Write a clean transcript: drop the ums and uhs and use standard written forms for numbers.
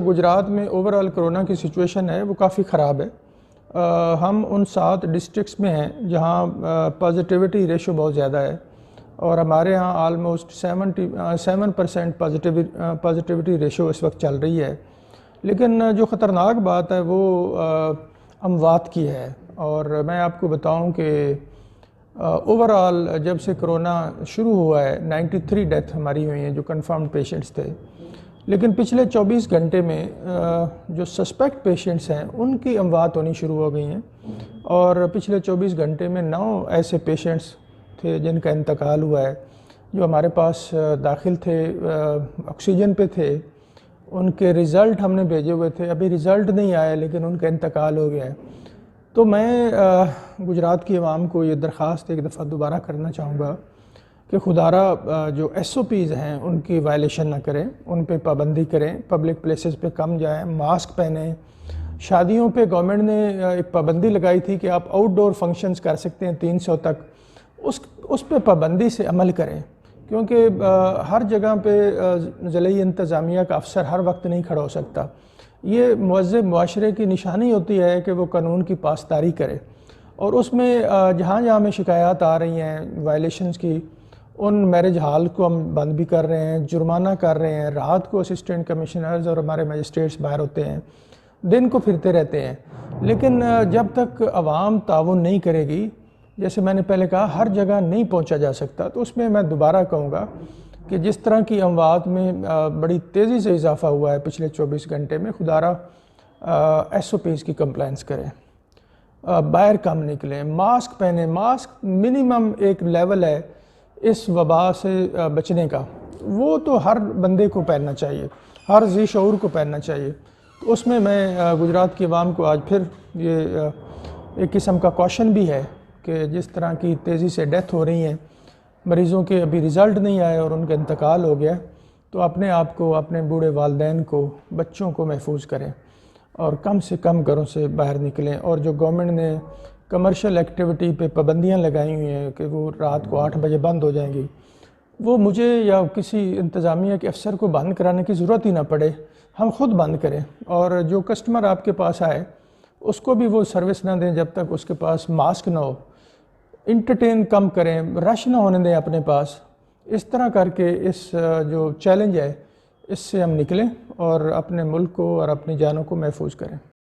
गुजरात में overall corona की situation है वो काफ़ी ख़राब है। हम उन 7 डिस्ट्रिक्ट्स में हैं जहां पॉजिटिविटी रेशो बहुत ज़्यादा है और हमारे यहाँ आलमोस्ट 7% पॉजिटिविटी रेशो इस वक्त चल रही है। लेकिन जो ख़तरनाक बात है वो अमवात की है। और मैं आपको बताऊं कि ओवरऑल जब से कोरोना शुरू हुआ है 93 डेथ हमारी हुई हैं जो कंफर्म्ड पेशेंट्स थे। लेकिन पिछले 24 घंटे में जो सस्पेक्ट पेशेंट्स हैं उनकी अमवात होनी शुरू हो गई हैं और पिछले 24 घंटे में 9 ऐसे पेशेंट्स थे जिनका इंतकाल हुआ है, जो हमारे पास दाखिल थे, ऑक्सीजन पे थे। उनके रिज़ल्ट हमने भेजे हुए थे, अभी रिज़ल्ट नहीं आया लेकिन उनका इंतकाल हो गया है। तो मैं गुजरात की आवाम को ये दरख्वास्त एक दफ़ा दोबारा करना चाहूँगा कि खुदारा जो SOPs हैं उनकी वायलेशन ना करें, उन पे पाबंदी करें, पब्लिक प्लेसेस पे कम जाएं, मास्क पहनें। शादियों पे गवर्नमेंट ने एक पाबंदी लगाई थी कि आप आउटडोर फंक्शंस कर सकते हैं 300 तक, उस पे पाबंदी से अमल करें, क्योंकि हर जगह पे ज़िली इंतज़ामिया का अफसर हर वक्त नहीं खड़ा हो सकता। ये मुअज़्ज़ब मुआशरे की निशानी होती है कि वो कानून की पासदारी करे, और उसमें जहाँ जहाँ में शिकायत आ रही हैं वायलेशंस की, उन मैरिज हॉल को हम बंद भी कर रहे हैं, जुर्माना कर रहे हैं। रात को असिस्टेंट कमिश्नर्स और हमारे मजिस्ट्रेट्स बाहर होते हैं, दिन को फिरते रहते हैं। लेकिन जब तक आवाम ताउन नहीं करेगी, जैसे मैंने पहले कहा, हर जगह नहीं पहुंचा जा सकता। तो उसमें मैं दोबारा कहूँगा कि जिस तरह की अमवात में बड़ी तेज़ी से इजाफा हुआ है पिछले 24 घंटे में, खुदारा SOPs की कंप्लाइंस करें, बाहर कम निकलें, मास्क पहने। मास्क मिनिमम एक लेवल है इस वबा से बचने का, वो तो हर बंदे को पहनना चाहिए, हर ज़ी शऊर को पहनना चाहिए। तो उसमें मैं गुजरात की आवाम को आज फिर ये एक किस्म का कॉशन भी है कि जिस तरह की तेज़ी से डेथ हो रही हैं, मरीज़ों के अभी रिज़ल्ट नहीं आए और उनका इंतकाल हो गया, तो अपने आप को, अपने बूढ़े वालिदैन को, बच्चों को महफूज करें और कम से कम घरों से बाहर निकलें। और जो गवर्नमेंट ने कमर्शियल एक्टिविटी पे पाबंदियाँ लगाई हुई हैं कि वो रात को 8 बजे बंद हो जाएंगी, वो मुझे या किसी इंतज़ामिया के अफसर को बंद कराने की ज़रूरत ही ना पड़े, हम ख़ुद बंद करें। और जो कस्टमर आपके पास आए उसको भी वो सर्विस ना दें जब तक उसके पास मास्क ना हो। इंटरटेन कम करें, रश ना होने दें अपने पास। इस तरह करके इस जो चैलेंज है इससे हम निकलें और अपने मुल्क को और अपनी जानों को महफूज करें।